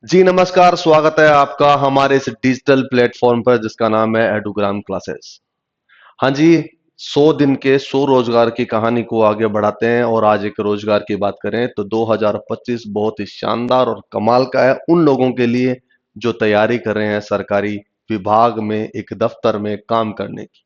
जी नमस्कार, स्वागत है आपका हमारे इस डिजिटल प्लेटफॉर्म पर जिसका नाम है एडुग्राम क्लासेस। हाँ जी, 100 दिन के 100 रोजगार की कहानी को आगे बढ़ाते हैं और आज एक रोजगार की बात करें तो 2025 बहुत ही शानदार और कमाल का है उन लोगों के लिए जो तैयारी कर रहे हैं सरकारी विभाग में एक दफ्तर में काम करने की।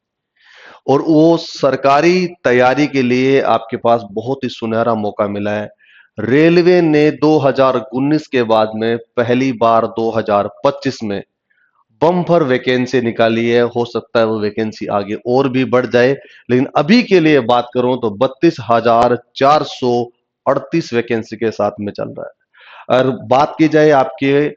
और वो सरकारी तैयारी के लिए आपके पास बहुत ही सुनहरा मौका मिला है। रेलवे ने 2019 के बाद में पहली बार 2025 में बम्पर वैकेंसी निकाली है। हो सकता है वो वैकेंसी आगे और भी बढ़ जाए, लेकिन अभी के लिए बात करूं तो 32,438 वैकेंसी के साथ में चल रहा है। और बात की जाए आपके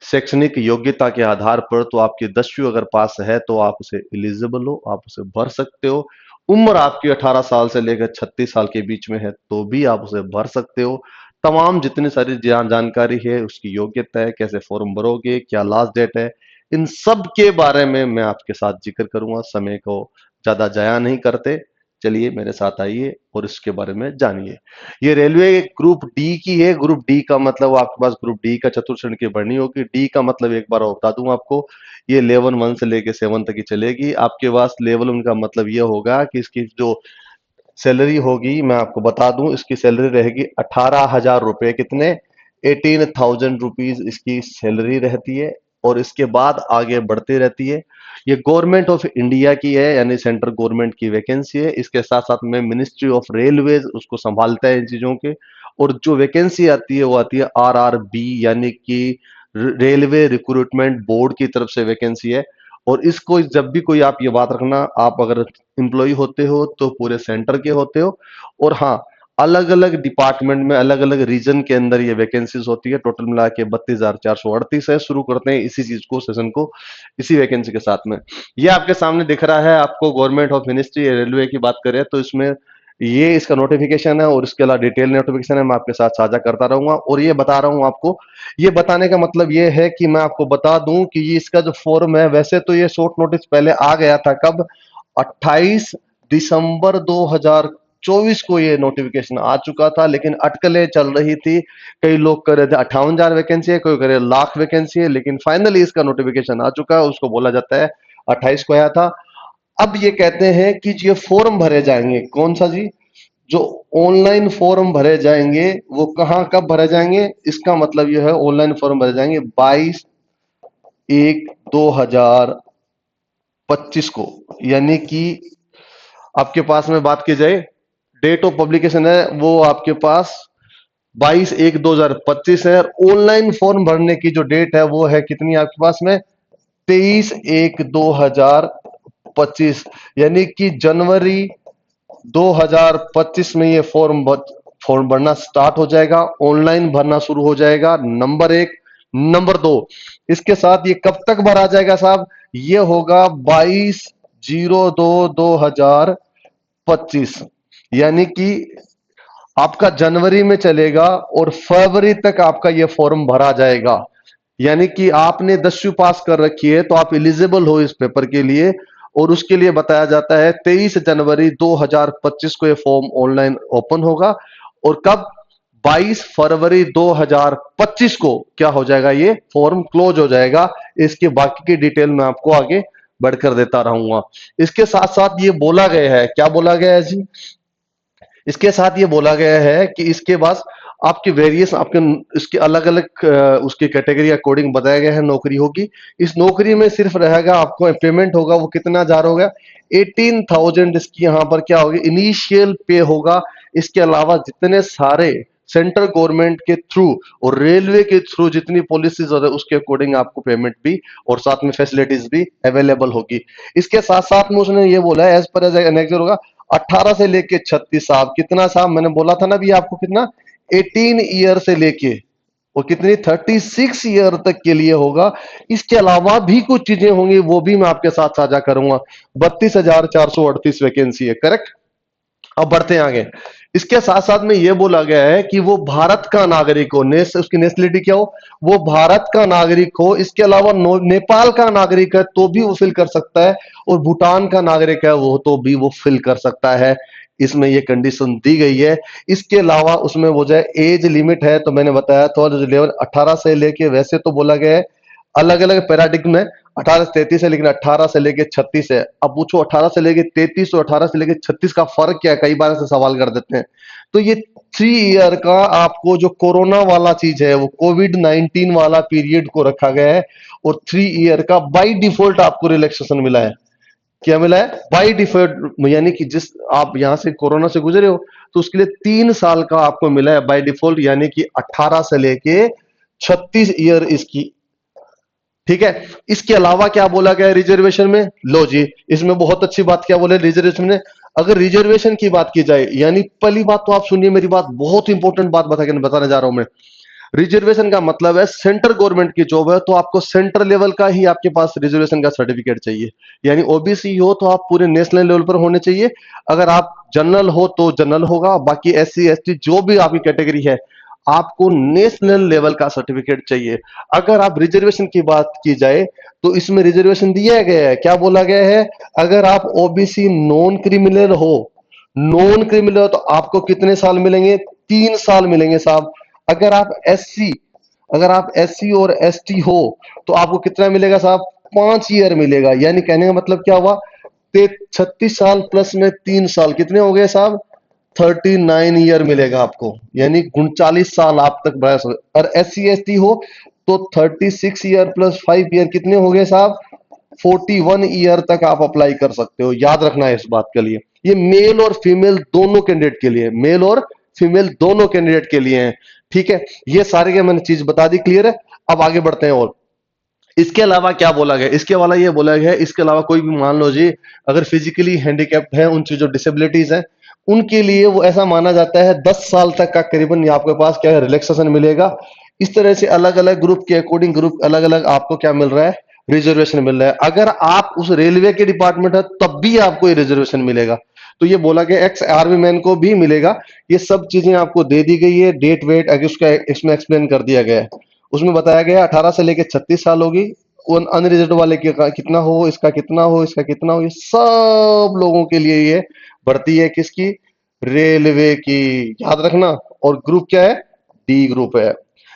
शैक्षणिक योग्यता के आधार पर तो आपकी 10वीं अगर पास है तो आप उसे एलिजिबल हो, आप उसे भर सकते हो। उम्र आपकी 18 साल से लेकर 36 साल के बीच में है तो भी आप उसे भर सकते हो। तमाम जितनी सारी जानकारी है, उसकी योग्यता है, कैसे फॉर्म भरोगे, क्या लास्ट डेट है, इन सब के बारे में मैं आपके साथ जिक्र करूंगा। समय को ज्यादा जाया नहीं करते, चलिए मेरे साथ आइए और इसके बारे में जानिए। ये रेलवे ग्रुप डी की है। ग्रुप डी का मतलब आपके पास ग्रुप डी का चतुर्थ श्रेणी की भरनी होगी। डी का मतलब एक बार और बता दूं आपको, ये लेवल 1 से लेके 7 तक की चलेगी। आपके पास लेवल 1 का मतलब ये होगा कि इसकी जो सैलरी होगी मैं आपको बता दूं, इसकी सैलरी रहेगी 18,000 रुपए। कितने? 18,000 रुपीज इसकी सैलरी रहती है और इसके बाद आगे बढ़ती रहती है। ये गवर्नमेंट ऑफ इंडिया की है, यानी सेंट्रल गवर्नमेंट की वैकेंसी है। इसके साथ साथ में मिनिस्ट्री ऑफ रेलवेज उसको संभालता है इन चीजों के। और जो वैकेंसी आती है वो आती है आरआरबी, यानी कि रेलवे रिक्रूटमेंट बोर्ड की तरफ से वैकेंसी है। और इसको जब भी कोई, आप ये बात रखना, आप अगर एम्प्लॉय होते हो तो पूरे सेंटर के होते हो। और हाँ, अलग अलग डिपार्टमेंट में अलग अलग रीजन के अंदर ये वैकेंसीज होती है। टोटल मिला के 32,438 है। शुरू करते हैं इसी चीज को, सेशन को, इसी वैकेंसी के साथ में। ये आपके सामने दिख रहा है आपको, गवर्नमेंट ऑफ मिनिस्ट्री रेलवे की बात करें तो इसमें ये इसका नोटिफिकेशन है और इसके अलावा डिटेल नोटिफिकेशन है, मैं आपके साथ साझा करता रहूंगा। और ये बता रहा हूं आपको, ये बताने का मतलब ये है कि मैं आपको बता दूं कि ये इसका जो फॉर्म है, वैसे तो ये शॉर्ट नोटिस पहले आ गया था। कब? 28 दिसंबर 2024 को ये नोटिफिकेशन आ चुका था, लेकिन अटकलें चल रही थी। कई लोग कह रहे थे 58,000 वैकेंसी है, कोई कह रहे लाख वैकेंसी है, लेकिन फाइनली इसका नोटिफिकेशन आ चुका है। उसको बोला जाता है 28 को आया था। अब ये कहते हैं कि ये फॉर्म भरे जाएंगे। कौन सा जी? जो ऑनलाइन फॉर्म भरे जाएंगे वो कहां कब भरे जाएंगे? इसका मतलब यह है ऑनलाइन फॉर्म भरे जाएंगे 22/1/2025 को। यानी कि आपके पास में बात की जाए, डेट ऑफ पब्लिकेशन है वो आपके पास 22/1/2025 है। और ऑनलाइन फॉर्म भरने की जो डेट है वो है कितनी आपके पास में? 23/1/2025। यानी कि जनवरी 2025 में ये फॉर्म भरना स्टार्ट हो जाएगा, ऑनलाइन भरना शुरू हो जाएगा। नंबर एक। नंबर दो, इसके साथ ये कब तक भरा जाएगा साहब? ये होगा 22/02/2025। यानी कि आपका जनवरी में चलेगा और फरवरी तक आपका ये फॉर्म भरा जाएगा। यानी कि आपने 10वीं पास कर रखी है तो आप एलिजिबल हो इस पेपर के लिए। और उसके लिए बताया जाता है 23 जनवरी 2025 को ये फॉर्म ऑनलाइन ओपन होगा। और कब? 22 फरवरी 2025 को क्या हो जाएगा? ये फॉर्म क्लोज हो जाएगा। इसके बाकी की डिटेल मैं आपको आगे बढ़कर देता रहूंगा। इसके साथ साथ ये बोला गया है, क्या बोला गया है जी? इसके साथ ये बोला गया है कि इसके बाद आपके वेरियस, आपके इसके अलग अलग उसकी कैटेगरी अकॉर्डिंग बताया गया है नौकरी होगी। इस नौकरी में सिर्फ रहेगा, आपको पेमेंट होगा वो कितना हजार होगा? 18,000 इसकी यहाँ पर क्या होगी? इनिशियल पे होगा। इसके अलावा जितने सारे सेंट्रल गवर्नमेंट के थ्रू और रेलवे के थ्रू जितनी पॉलिसीज होती है उसके अकॉर्डिंग आपको पेमेंट भी और साथ में फैसिलिटीज भी अवेलेबल होगी। इसके साथ साथ में उसने ये बोला है एज पर एज एनेक्जर होगा 18 से लेके 36 साहब। कितना साहब? मैंने बोला था ना भी आपको, कितना? 18 ईयर से लेके और कितनी 36 ईयर तक के लिए होगा। इसके अलावा भी कुछ चीजें होंगी वो भी मैं आपके साथ साझा करूंगा। 32,438 वैकेंसी है, करेक्ट। अब बढ़ते हैं आगे। इसके साथ साथ में यह बोला गया है कि वो भारत का नागरिक हो, उसकी नेशनलिटी क्या हो? वो भारत का नागरिक हो। इसके अलावा नेपाल का नागरिक है तो भी वो फिल कर सकता है, और भूटान का नागरिक है वो तो भी वो फिल कर सकता है। इसमें ये कंडीशन दी गई है। इसके अलावा उसमें वो जो है एज लिमिट है, तो मैंने बताया तो लेवल 18 से लेके, वैसे तो बोला गया है अलग अलग पैराडिग्म में 18 से 33 है, लेकिन 18 से लेके 36 है। अब पूछो 18 से लेके 33 और 18 से लेके 36 का फर्क क्या है, कई बार से सवाल कर देते हैं। तो ये 3 ईयर का आपको जो कोरोना वाला चीज है, वो कोविड-19 वाला पीरियड को रखा गया है, और 3 ईयर का बाई डिफॉल्ट आपको रिलैक्सेशन मिला है। क्या मिला है? बाई डिफॉल्ट, यानी कि जिस आप यहां से कोरोना से गुजरे हो तो उसके लिए 3 साल का आपको मिला है बाई डिफॉल्ट, यानी कि 18 से लेके 36 ईयर इसकी। ठीक है। इसके अलावा क्या बोला गया है रिजर्वेशन में? लो जी, इसमें बहुत अच्छी बात क्या बोले रिजर्वेशन में। अगर रिजर्वेशन की बात की जाए, यानी पहली बात तो आप सुनिए मेरी बात, बहुत इंपॉर्टेंट बात बताने जा रहा हूं मैं। रिजर्वेशन का मतलब है सेंट्रल गवर्नमेंट की जॉब है तो आपको सेंट्रल लेवल का ही आपके पास रिजर्वेशन का सर्टिफिकेट चाहिए। यानी ओबीसी हो तो आप पूरे नेशनल लेवल पर होने चाहिए। अगर आप जनरल हो तो जनरल होगा, बाकी एससी एसटी जो भी आपकी कैटेगरी है, आपको नेशनल लेवल का सर्टिफिकेट चाहिए। अगर आप रिजर्वेशन की बात की जाए तो इसमें रिजर्वेशन दिया गया है, क्या बोला गया है? अगर आप ओबीसी नॉन क्रिमिनल हो, नॉन क्रिमिनल हो तो आपको कितने साल मिलेंगे? 3 साल मिलेंगे साहब। अगर आप एससी अगर आप एससी और एसटी हो तो आपको कितना मिलेगा साहब? 5 ईयर मिलेगा। यानी कहने का मतलब क्या हुआ? 36 साल प्लस में 3 साल, कितने हो गए साहब? 39 ईयर मिलेगा आपको, यानी 39 साल आप तक बरस। और एस सी एस टी हो तो 36 ईयर प्लस 5 ईयर, कितने हो गए साहब? 41 ईयर तक आप अप्लाई कर सकते हो। याद रखना है इस बात के लिए, ये मेल और फीमेल दोनों कैंडिडेट के लिए, मेल और फीमेल दोनों कैंडिडेट के लिए है। ठीक है, ये सारे के मैंने चीज बता दी, क्लियर है। अब आगे बढ़ते हैं। और इसके अलावा क्या बोला गया? इसके अलावा ये बोला गया है, इसके अलावा कोई भी मान लो जी अगर फिजिकली हैंडीकैप्ड है, उनकी जो डिसेबिलिटीज है, उनके लिए वो ऐसा माना जाता है 10 साल तक का करीबन ये आपके पास क्या है रिलैक्सेशन मिलेगा। इस तरह से अलग अलग ग्रुप के अकॉर्डिंग ग्रुप अलग अलग आपको क्या मिल रहा है? रिजर्वेशन मिल रहा है। अगर आप उस रेलवे के डिपार्टमेंट है तब भी आपको ये रिजर्वेशन मिलेगा। तो ये बोला गया एक्स आर्मी मैन को भी मिलेगा। ये सब चीजें आपको दे दी गई है, डेट वेट अगर उसका इसमें एक्सप्लेन कर दिया गया है। उसमें बताया गया 18 से लेकर 36 साल होगी। अनरिजर्व वाले के कितना हो, इसका कितना हो, इसका कितना हो, ये सब लोगों के लिए ये भर्ती है। किसकी? रेलवे की। याद रखना। और ग्रुप क्या है? डी ग्रुप है।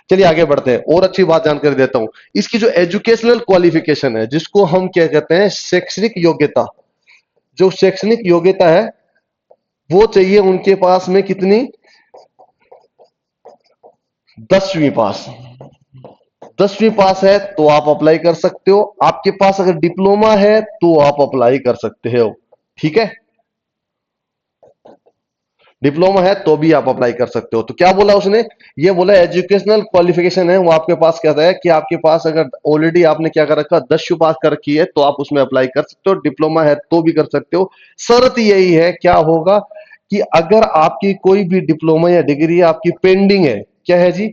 चलिए आगे बढ़ते हैं, और अच्छी बात जानकारी देता हूं। इसकी जो एजुकेशनल क्वालिफिकेशन है, जिसको हम क्या कहते हैं शैक्षणिक योग्यता, जो शैक्षणिक योग्यता है वो चाहिए उनके पास में कितनी? 10वीं पास। 10वीं पास है तो आप अप्लाई कर सकते हो। आपके पास अगर डिप्लोमा है तो आप अप्लाई कर सकते हो। ठीक है, डिप्लोमा है तो भी आप अप्लाई कर सकते हो। तो क्या बोला उसने? ये बोला एजुकेशनल क्वालिफिकेशन है वो आपके पास क्या है कि आपके पास अगर ऑलरेडी आपने क्या कर रखा 10वीं पास कर रखी है तो आप उसमें अप्लाई कर सकते हो, डिप्लोमा है तो भी कर सकते हो। शर्त यही है, क्या होगा कि अगर आपकी कोई भी डिप्लोमा या डिग्री आपकी पेंडिंग है, क्या है जी?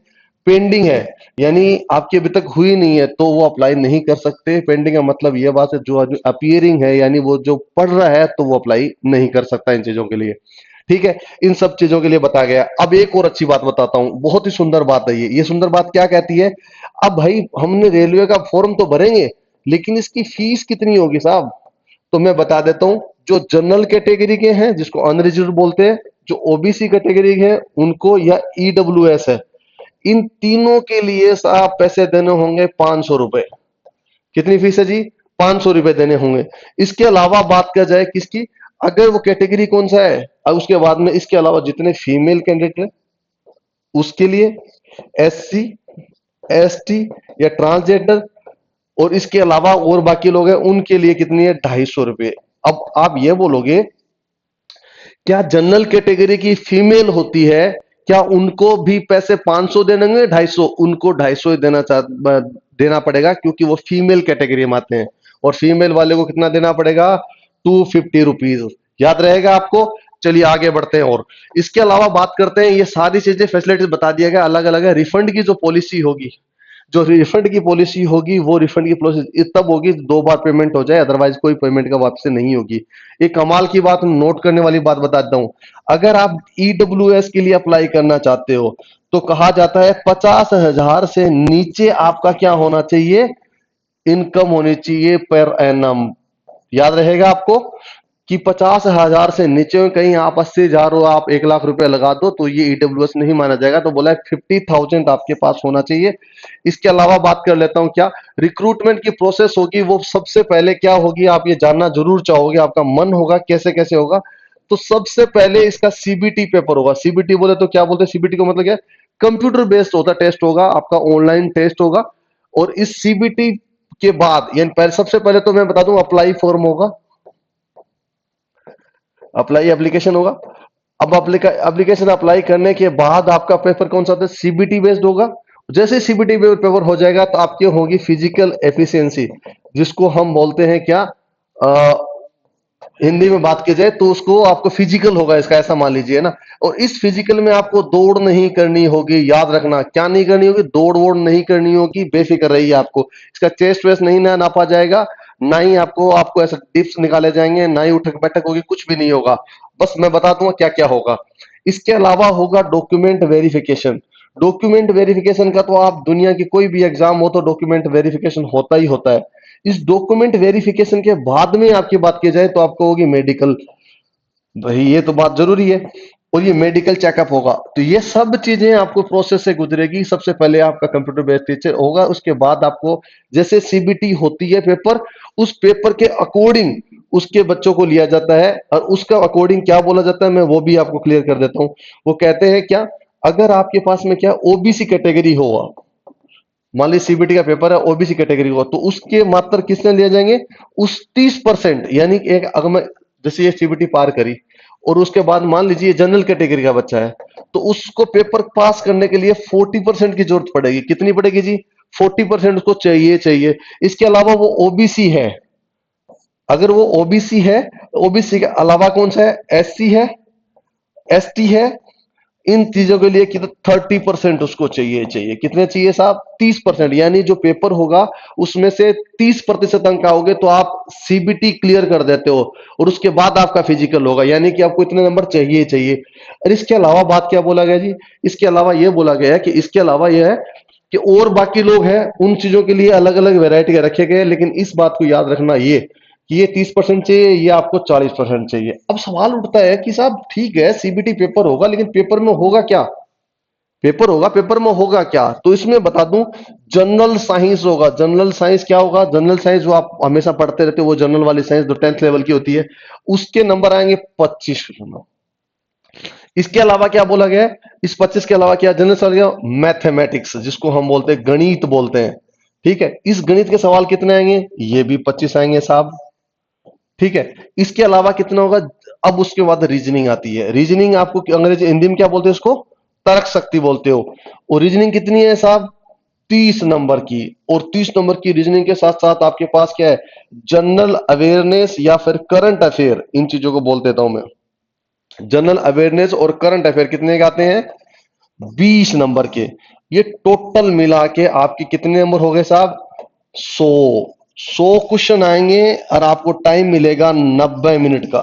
पेंडिंग है, यानी आपकी अभी तक हुई नहीं है तो वो अप्लाई नहीं कर सकते। पेंडिंग का मतलब ये बात है जो आदमी अपियरिंग है, यानी वो जो पढ़ रहा है, तो वो अप्लाई नहीं कर सकता इन चीजों के लिए। ठीक है, इन सब चीजों के लिए बताया गया। अब एक और अच्छी बात बताता हूं, बहुत ही सुंदर बात है ये सुंदर बात क्या कहती है? अब भाई हमने रेलवे का फॉर्म तो भरेंगे, लेकिन इसकी फीस कितनी होगी साहब? तो मैं बता देता हूं, जो जनरल कैटेगरी के हैं जिसको अनरिजर्व बोलते हैं, जो ओबीसी कैटेगरी के हैं उनको, या ईडब्ल्यूएस है, इन तीनों के लिए साहब पैसे देने होंगे 500 रुपए। कितनी फीस है जी? 500 रुपए देने होंगे। इसके अलावा बात किया जाए किसकी? अगर वो कैटेगरी कौन सा है, और उसके बाद में इसके अलावा जितने फीमेल कैंडिडेट है उसके लिए, एससी एसटी या ट्रांसजेंडर, और इसके अलावा और बाकी लोग हैं उनके लिए कितनी है? 250 रुपए। अब आप ये बोलोगे क्या जनरल कैटेगरी की फीमेल होती है, क्या उनको भी पैसे 500 देंगे? 250? उनको 250 ही देना पड़ेगा, क्योंकि वो फीमेल कैटेगरी में आते हैं। और फीमेल वाले को कितना देना पड़ेगा? 250 रुपीज। याद रहेगा आपको। चलिए आगे बढ़ते हैं। और इसके अलावा बात करते हैं, ये सारी चीजें फैसिलिटीज बता दिया गया, अलग अलग है। रिफंड की जो पॉलिसी होगी, जो रिफंड की पॉलिसी होगी, वो रिफंड की पॉलिसी तब होगी 2 बार पेमेंट हो जाए, अदरवाइज कोई पेमेंट का वापसी नहीं होगी। एक कमाल की बात, नोट करने वाली बात बताता हूं। अगर आप ईडब्ल्यूएस के लिए अप्लाई करना चाहते हो तो कहा जाता है 50,000 से नीचे आपका क्या होना चाहिए? इनकम होनी चाहिए पर एनम। याद रहेगा आपको, कि 50,000 से नीचे में कहीं आप 80,000 हो, आप 1 लाख रुपए लगा दो तो ये ईडब्ल्यूएस नहीं माना जाएगा। तो बोला है 50,000 आपके पास होना चाहिए। इसके अलावा बात कर लेता हूं क्या रिक्रूटमेंट की प्रोसेस होगी, वो सबसे पहले क्या होगी आप ये जानना जरूर चाहोगे, आपका मन होगा कैसे कैसे होगा। तो सबसे पहले इसका सीबीटी पेपर होगा। सीबीटी बोले तो क्या बोलते हैं, सीबीटी का मतलब क्या है, कंप्यूटर बेस्ड होता टेस्ट होगा, आपका ऑनलाइन टेस्ट होगा। और इस सीबीटी के बाद यानी सबसे पहले तो मैं बता दूं अप्लाई फॉर्म होगा, अप्लाई एप्लीकेशन होगा। अब एप्लीकेशन अप्लाई करने के बाद आपका पेपर कौन सा होता है, सीबीटी बेस्ड होगा। जैसे सीबीटी पेपर हो जाएगा तो आपकी होगी फिजिकल एफिशिएंसी, जिसको हम बोलते हैं क्या, हिंदी में बात की जाए तो उसको आपको फिजिकल होगा इसका, ऐसा मान लीजिए ना। और इस फिजिकल में आपको दौड़ नहीं करनी होगी, याद रखना क्या नहीं करनी होगी, दौड़ वोड़ नहीं करनी होगी, बेफिक्र रहिए। आपको इसका चेस्ट वेस्ट नहीं ना नापा जाएगा, ना ही आपको आपको ऐसे डिप्स निकाले जाएंगे, ना ही उठक बैठक होगी, कुछ भी नहीं होगा। बस मैं बता दूंगा क्या क्या होगा। इसके अलावा होगा डॉक्यूमेंट वेरिफिकेशन। डॉक्यूमेंट वेरिफिकेशन का तो आप दुनिया की कोई भी एग्जाम हो तो डॉक्यूमेंट वेरिफिकेशन होता ही होता है। इस डॉक्यूमेंट वेरिफिकेशन के बाद में आपकी बात की जाए तो आपको होगी मेडिकल, भाई ये तो बात जरूरी है। और ये मेडिकल चेकअप होगा। तो ये सब चीजें आपको प्रोसेस से गुजरेगी। सबसे पहले आपका कंप्यूटर बेस्ड टीचर होगा, उसके बाद आपको जैसे सीबीटी होती है पेपर, उस पेपर के अकॉर्डिंग उसके बच्चों को लिया जाता है। और उसका अकॉर्डिंग क्या बोला जाता है मैं वो भी आपको क्लियर कर देता हूं। वो कहते हैं क्या, अगर आपके पास में क्या ओबीसी कैटेगरी होगा, मान लीजिए सीबीटी का पेपर है ओबीसी कैटेगरी का, तो उसके मात्र कितने लिए जाएंगे, उस 30%, यानी कि एक अगर मैं जैसे ये सीबीटी पार करी और उसके बाद मान लीजिए जनरल कैटेगरी का बच्चा है, तो उसको पेपर पास करने के लिए 40% की जरूरत पड़ेगी। कितनी पड़ेगी जी, 40% उसको चाहिए चाहिए। इसके अलावा वो ओबीसी है, अगर वो ओबीसी है, ओबीसी के अलावा कौन सा है, एससी है, एसटी है, इन चीजों के लिए कितना 30% उसको चाहिए चाहिए। कितने चाहिए साहब, 30%। यानी जो पेपर होगा उसमें से 30% अंक आओगे तो आप सीबीटी क्लियर कर देते हो। और उसके बाद आपका फिजिकल होगा, यानी कि आपको इतने नंबर चाहिए चाहिए। और इसके अलावा बात क्या बोला गया जी, इसके अलावा यह बोला गया है कि इसके अलावा यह है कि और बाकी लोग हैं उन चीजों के लिए अलग अलग वेरायटी के रखे गए। लेकिन इस बात को याद रखना ये कि ये 30% चाहिए, ये आपको 40% चाहिए। अब सवाल उठता है कि साहब ठीक है सीबीटी पेपर होगा, लेकिन पेपर में होगा क्या, पेपर होगा, पेपर में होगा क्या, तो इसमें बता दूं जनरल साइंस होगा। जनरल साइंस क्या होगा, जनरल साइंस जो आप हमेशा पढ़ते रहते हो, वो जनरल वाली साइंस जो 10th लेवल की होती है, उसके नंबर आएंगे 25 नंबर। इसके अलावा क्या बोला गया है, इस 25 के अलावा क्या जनरल साइंस, मैथमेटिक्स जिसको हम बोलते हैं गणित बोलते हैं, ठीक है। इस गणित के सवाल कितने आएंगे, ये भी 25 आएंगे साहब, ठीक है। इसके अलावा कितना होगा, अब उसके बाद रीजनिंग आती है। रीजनिंग आपको अंग्रेजी हिंदी में क्या बोलते हैं उसको, तर्क शक्ति बोलते हो। और रीजनिंग कितनी है साहब, 30 नंबर की। और 30 नंबर की रीजनिंग के साथ साथ आपके पास क्या है, जनरल अवेयरनेस या फिर करंट अफेयर, इन चीजों को बोल देता हूं मैं। जनरल अवेयरनेस और करंट अफेयर कितने के आते हैं, 20 नंबर के। ये टोटल मिला के आपके कितने नंबर हो गए साहब, 100 क्वेश्चन आएंगे और आपको टाइम मिलेगा 90 मिनट का।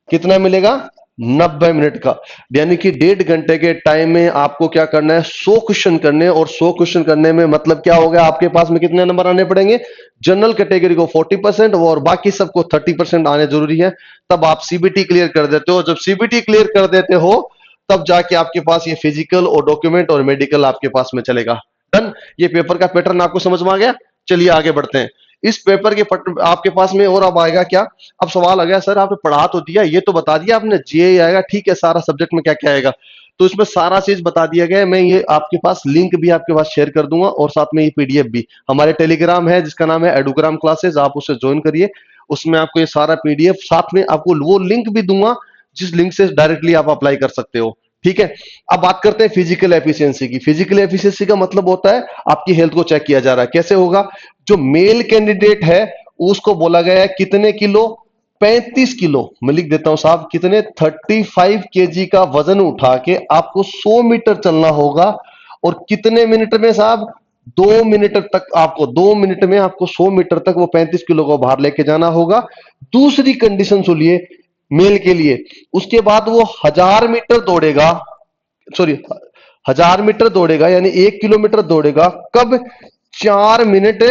कितना मिलेगा, 90 मिनट का। यानी कि 1.5 घंटे के टाइम में आपको क्या करना है, 100 क्वेश्चन करने हैं। और 100 क्वेश्चन करने में मतलब क्या हो गया, आपके पास में कितने नंबर आने पड़ेंगे, जनरल कैटेगरी को 40% और बाकी सबको 30% आने जरूरी है। तब आप सीबीटी क्लियर कर देते हो। जब सीबीटी क्लियर कर देते हो तब जाके आपके पास ये फिजिकल और डॉक्यूमेंट और मेडिकल आपके पास में चलेगा। डन, ये पेपर का पैटर्न आपको समझ में आ गया। चलिए आगे बढ़ते हैं। इस पेपर के आपके पास में और अब आएगा क्या, अब सवाल आ गया सर आपने पढ़ा तो दिया, ये तो बता दिया आपने जीए आएगा, ठीक है, सारा सब्जेक्ट में क्या क्या आएगा, तो इसमें सारा चीज बता दिया गया है। मैं ये आपके पास लिंक भी आपके पास शेयर कर दूंगा और साथ में ये पीडीएफ भी। हमारे टेलीग्राम है जिसका नाम है एडुग्राम क्लासेस, आप उसे ज्वाइन करिए। उसमें आपको ये सारा पीडीएफ, साथ में आपको वो लिंक भी दूंगा जिस लिंक से डायरेक्टली आप अप्लाई कर सकते हो, ठीक है। अब बात करते हैं फिजिकल एफिशिएंसी की। फिजिकल एफिशिएंसी का मतलब होता है आपकी हेल्थ को चेक किया जा रहा है। कैसे होगा, जो मेल कैंडिडेट है उसको बोला गया है कितने किलो, 35 किलो, मैं लिख देता हूं साहब कितने, 35 केजी का वजन उठा के आपको 100 मीटर चलना होगा। और कितने मिनट में साहब, 2 मिनट तक, आपको 2 मिनट में आपको 100 मीटर तक वो 35 किलो को बाहर लेके जाना होगा। दूसरी कंडीशन सुनिए मेल के लिए, उसके बाद वो 1000 मीटर दौड़ेगा, सॉरी 1000 मीटर दौड़ेगा, यानी 1 किलोमीटर दौड़ेगा। कब, 4 मिनट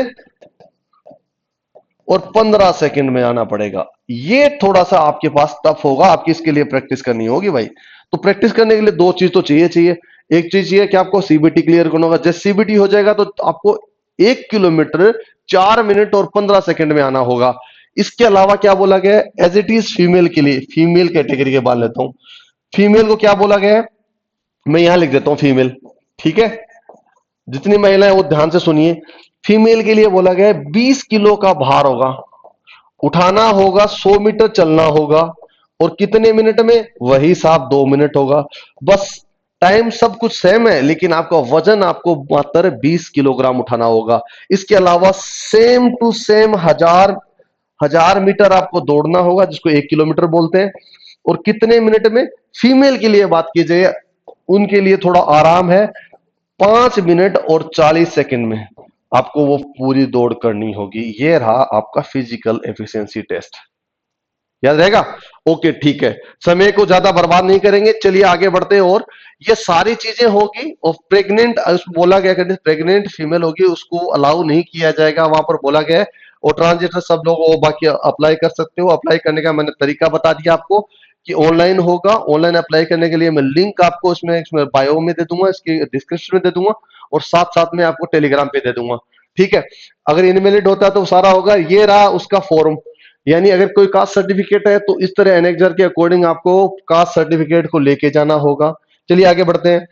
और 15 सेकंड में आना पड़ेगा। ये थोड़ा सा आपके पास टफ होगा, आपकी इसके लिए प्रैक्टिस करनी होगी भाई। तो प्रैक्टिस करने के लिए दो चीज तो चाहिए। एक चीज ये कि आपको सीबीटी क्लियर करना होगा। जब सीबीटी हो जाएगा तो आपको 1 किलोमीटर 4 मिनट और 15 सेकंड में आना होगा। इसके अलावा क्या बोला गया है, एज इट इज फीमेल के लिए, फीमेल कैटेगरी के बात लेता हूं। फीमेल को क्या बोला गया है, मैं यहां लिख देता हूं फीमेल, ठीक है। जितनी महिलाएं वो ध्यान से सुनिए। फीमेल के लिए बोला गया है 20 किलो का भार होगा, उठाना होगा, 100 मीटर चलना होगा, और कितने मिनट में, वही साहब 2 मिनट होगा। बस टाइम सब कुछ सेम है, लेकिन आपका वजन आपको मात्र 20 किलोग्राम उठाना होगा। इसके अलावा सेम टू सेम 1000 मीटर आपको दौड़ना होगा, जिसको 1 किलोमीटर बोलते हैं। और कितने मिनट में, फीमेल के लिए बात की जाए, उनके लिए थोड़ा आराम है, 5 मिनट और 40 सेकंड में आपको वो पूरी दौड़ करनी होगी। ये रहा आपका फिजिकल एफिशिएंसी टेस्ट, याद रहेगा। ओके ठीक है, समय को ज्यादा बर्बाद नहीं करेंगे, चलिए आगे बढ़ते हैं। और ये सारी चीजें होगी। और प्रेग्नेंट बोला गया कि प्रेग्नेंट फीमेल होगी उसको अलाउ नहीं किया जाएगा, वहां पर बोला गया है। और ट्रांसजेंडर सब लोग वो बाकी अप्लाई कर सकते हो। अप्लाई करने का मैंने तरीका बता दिया आपको कि ऑनलाइन होगा। ऑनलाइन अप्लाई करने के लिए मैं लिंक आपको इसमें बायो में दे दूंगा, इसके डिस्क्रिप्शन में दे दूंगा, और साथ साथ में आपको टेलीग्राम पे दे दूंगा, ठीक है। अगर इनवैलिड होता है तो सारा होगा। ये रहा उसका फॉर्म, यानी अगर कोई कास्ट सर्टिफिकेट है तो इस तरह एनेक्जर के अकॉर्डिंग आपको कास्ट सर्टिफिकेट को लेके जाना होगा। चलिए आगे बढ़ते हैं।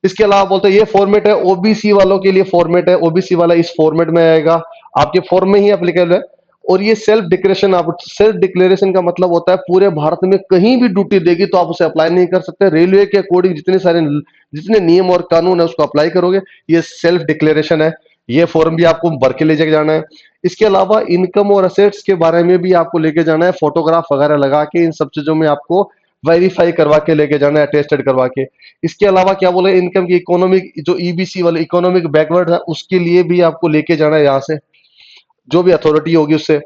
इसके अलावा बोलते हैं ये फॉर्मेट है ओबीसी वालों के लिए, फॉर्मेट है ओबीसी वाला इस फॉर्मेट में आएगा, आपके फॉर्म में ही एप्लीकेबल है। और ये सेल्फ डिक्लेरेशन, आप सेल्फ डिक्लेरेशन का मतलब होता है पूरे भारत में कहीं भी ड्यूटी देगी तो आप उसे अप्लाई नहीं कर सकते, रेलवे के अकॉर्डिंग जितने नियम और कानून है उसको अप्लाई करोगे, ये सेल्फ डिक्लेरेशन है। ये फॉर्म भी आपको भर के ले जाना है। इसके अलावा इनकम और असेट्स के बारे में भी आपको लेके जाना है, फोटोग्राफ वगैरह लगा के इन सब चीजों में आपको वेरीफाई करवा के लेके जाना है, अटेस्टेड करवा के। इसके अलावा क्या बोले, इनकम की इकोनॉमिक, जो ईबीसी वाले इकोनॉमिक बैकवर्ड है उसके लिए भी आपको लेके जाना है यहाँ से, जो भी अथॉरिटी होगी उससे।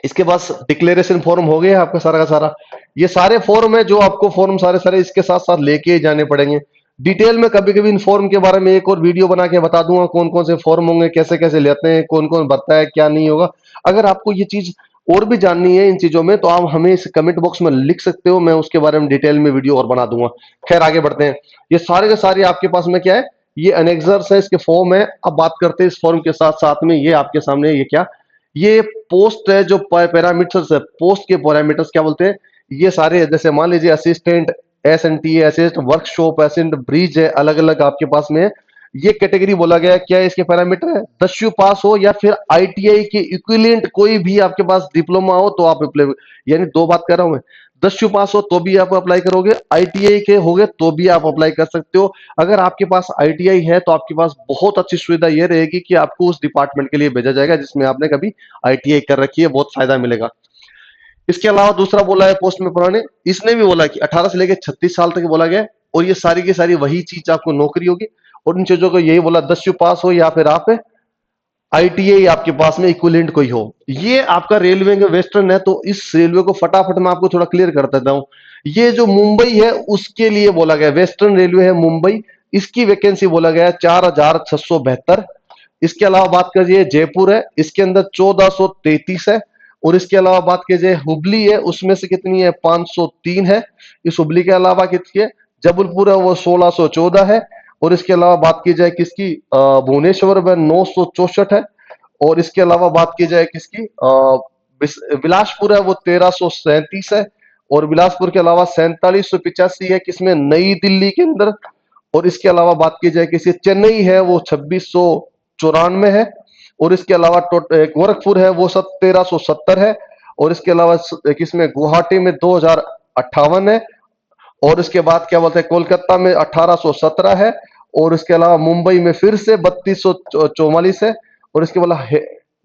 इसके पास डिक्लेरेशन फॉर्म हो गया आपका सारा का सारा। ये सारे फॉर्म है जो आपको फॉर्म सारे सारे इसके साथ साथ लेके जाने पड़ेंगे। डिटेल में कभी कभी इन फॉर्म के बारे में एक और वीडियो बना के बता दूंगा, कौन कौन से फॉर्म होंगे, कैसे कैसे लेते हैं, कौन कौन भरता है, क्या नहीं होगा। अगर आपको ये चीज और भी जाननी है इन चीजों में तो आप हमें इस कमेंट बॉक्स में लिख सकते हो, मैं उसके बारे में डिटेल में वीडियो और बना दूंगा। खैर आगे बढ़ते हैं। ये सारे के सारे आपके पास में क्या है, ये अनेक्सर्स है, इसके फॉर्म है। अब बात करते हैं इस फॉर्म के साथ साथ में, ये आपके सामने ये क्या, ये पोस्ट है, जो पैरामीटर्स है, पोस्ट के पैरामीटर्स क्या बोलते हैं, ये सारे, जैसे मान लीजिए assistant, S N T, assistant workshop, assistant bridge है, अलग अलग आपके पास में है। ये कैटेगरी बोला गया है, क्या है इसके पैरामीटर है, 10वीं पास हो या फिर आईटीआई के इक्विवेलेंट कोई भी आपके पास डिप्लोमा हो तो आप अप्लाई, यानी दो बात कर रहा हूं मैं, 10वीं पास हो तो भी आप अप्लाई करोगे, आईटीआई के होगे तो भी आप अप्लाई कर सकते हो। अगर आपके पास आईटीआई है तो आपके पास बहुत अच्छी सुविधा यह रहेगी कि आपको उस डिपार्टमेंट के लिए भेजा जाएगा जिसमें आपने कभी आईटीआई कर रखी है, बहुत फायदा मिलेगा। इसके अलावा दूसरा बोला है पोस्ट में पुराने, इसने भी बोला कि 18 से लेकर 36 साल तक बोला गया है, और ये सारी की सारी वही चीज आपको नौकरी होगी। और इन चीजों को यही बोला, 10वीं पास हो या फिर आप आईटीआई आपके पास में इक्विवेलेंट कोई हो। ये आपका रेलवे के वेस्टर्न है, तो इस रेलवे को फटाफट मैं आपको थोड़ा क्लियर कर देता हूं। ये जो मुंबई है उसके लिए बोला गया, वेस्टर्न रेलवे है मुंबई, इसकी वैकेंसी बोला गया 4672। इसके अलावा बात करिए जयपुर है, इसके अंदर 1433 है। और इसके अलावा बात कीजिए हुबली है, उसमें से कितनी है, 503 है। इस हुबली के अलावा कितनी है, जबलपुर है, वो 1614 है। और इसके अलावा बात की जाए किसकी, भुवनेश्वर में 964 है। और इसके अलावा बात की जाए किसकी, बिलासपुर है, वो 1337 है। और बिलासपुर के अलावा 4785 है, किसमें, नई दिल्ली के अंदर। और इसके अलावा बात की जाए किसी, चेन्नई है, वो 2694 है। और इसके अलावा गोरखपुर है, वो 1370 है। और इसके अलावा किसमें, गुवाहाटी में 2058 है। और इसके बाद क्या बोलते हैं, कोलकाता में 1817 है। और इसके अलावा मुंबई में फिर से 3244 है। और इसके अलावा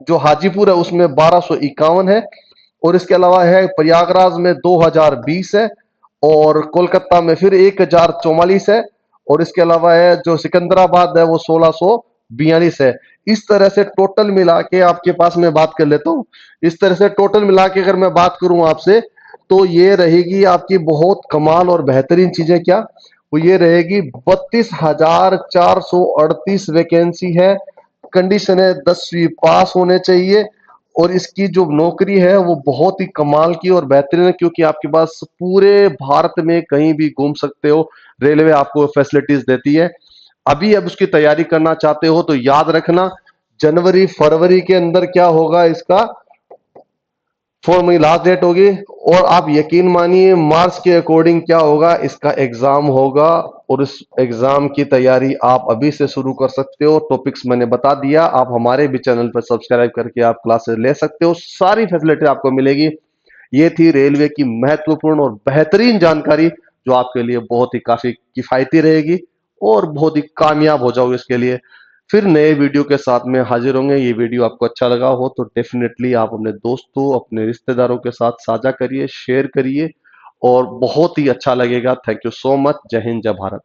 जो हाजीपुर है उसमें 1251 है। और इसके अलावा है प्रयागराज में 2020 है। और कोलकाता में फिर 1044 है। और इसके अलावा है जो सिकंदराबाद है वो 1642 है। इस तरह से टोटल मिला के आपके पास मैं बात कर लेता हूँ। इस तरह से टोटल मिला के अगर मैं बात करूं आपसे, तो ये रहेगी आपकी बहुत कमाल और बेहतरीन चीजें, क्या वो ये रहेगी, 32,438 वैकेंसी है। कंडीशन है 10वीं पास होने चाहिए और इसकी जो नौकरी है वो बहुत ही कमाल की और बेहतरीन है, क्योंकि आपके पास पूरे भारत में कहीं भी घूम सकते हो, रेलवे आपको फैसिलिटीज देती है। अभी अब उसकी तैयारी करना चाहते हो तो याद रखना, जनवरी फरवरी के अंदर क्या होगा, इसका फॉर्म की लास्ट डेट होगी। और आप यकीन मानिए मार्च के अकॉर्डिंग क्या होगा, इसका एग्जाम होगा, और इस एग्जाम की तैयारी आप अभी से शुरू कर सकते हो। टॉपिक्स मैंने बता दिया, आप हमारे भी चैनल पर सब्सक्राइब करके आप क्लासेस ले सकते हो, सारी फैसिलिटी आपको मिलेगी। ये थी रेलवे की महत्वपूर्ण और बेहतरीन जानकारी, जो आपके लिए बहुत ही काफी किफायती रहेगी और बहुत ही कामयाब हो जाओगे इसके लिए। फिर नए वीडियो के साथ में हाजिर होंगे। ये वीडियो आपको अच्छा लगा हो तो डेफिनेटली आप अपने दोस्तों, अपने रिश्तेदारों के साथ साझा करिए, शेयर करिए, और बहुत ही अच्छा लगेगा। Thank you so much. जय हिंद, जय भारत।